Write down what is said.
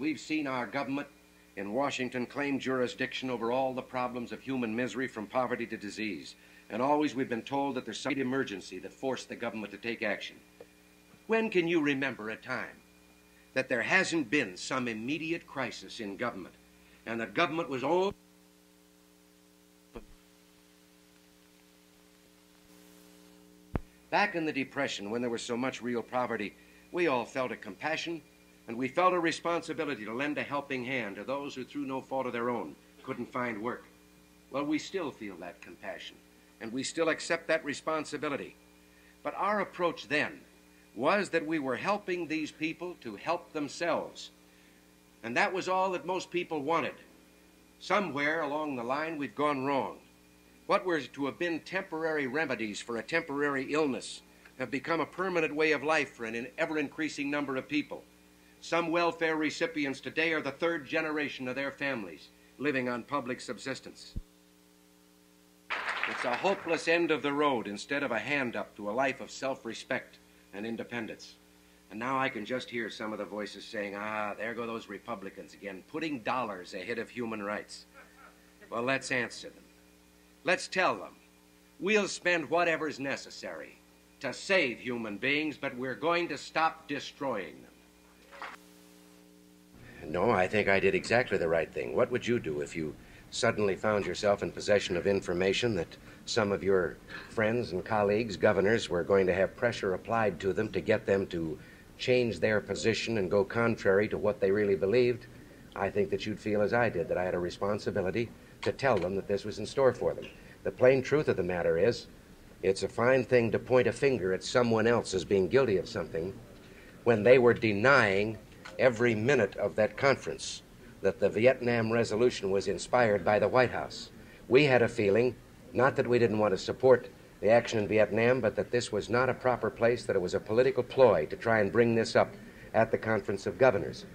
we've seen our government in Washington claim jurisdiction over all the problems of human misery from poverty to disease. And always we've been told that there's some emergency that forced the government to take action. When can you remember a time that there hasn't been some immediate crisis in government and that government was all... Back in the Depression, when there was so much real poverty, we all felt a compassion and we felt a responsibility to lend a helping hand to those who, through no fault of their own, couldn't find work. Well, we still feel that compassion and we still accept that responsibility. But our approach then was that we were helping these people to help themselves. And that was all that most people wanted. Somewhere along the line we've gone wrong. What were to have been temporary remedies for a temporary illness have become a permanent way of life for an ever-increasing number of people. Some welfare recipients today are the third generation of their families living on public subsistence. It's a hopeless end of the road instead of a hand up to a life of self-respect and independence. And now I can just hear some of the voices saying, there go those Republicans again, putting dollars ahead of human rights. Well, let's answer them. Let's tell them, we'll spend whatever's necessary to save human beings, but we're going to stop destroying them. No, I think I did exactly the right thing. What would you do if you suddenly found yourself in possession of information that some of your friends and colleagues, governors, were going to have pressure applied to them to get them to change their position and go contrary to what they really believed? I think that you'd feel as I did, that I had a responsibility to tell them that this was in store for them. The plain truth of the matter is, it's a fine thing to point a finger at someone else as being guilty of something when they were denying every minute of that conference that the Vietnam resolution was inspired by the White House. We had a feeling, not that we didn't want to support the action in Vietnam, but that this was not a proper place, that it was a political ploy to try and bring this up at the Conference of Governors.